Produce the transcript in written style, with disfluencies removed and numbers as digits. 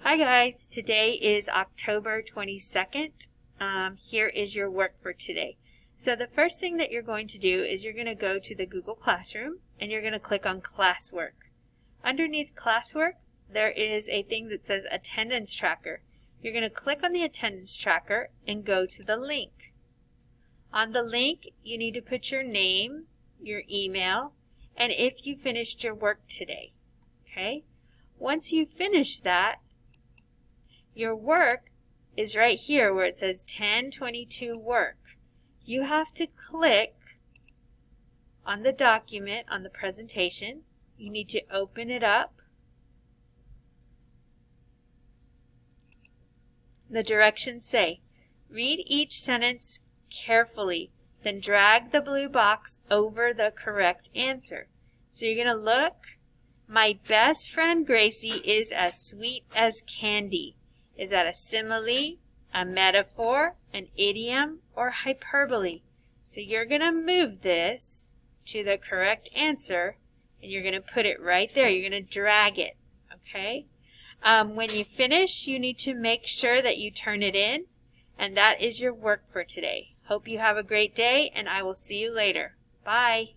Hi guys, today is October 22nd. Here is your work for today. So the first thing that you're going to do is you're going to go to the Google Classroom and you're going to click on Classwork. Underneath Classwork, there is a thing that says Attendance Tracker. You're going to click on the Attendance Tracker and go to the link. On the link, you need to put your name, your email, and if you finished your work today. Okay? Once you finish that, your work is right here where it says 1022 work. You have to click on the document, on the presentation. You need to open it up. The directions say, read each sentence carefully, then drag the blue box over the correct answer. So you're going to look. My best friend Gracie is as sweet as candy. Is that a simile, a metaphor, an idiom, or hyperbole? So you're going to move this to the correct answer, and you're going to put it right there. You're going to drag it, okay? When you finish, you need to make sure that you turn it in, and that is your work for today. Hope you have a great day, and I will see you later. Bye.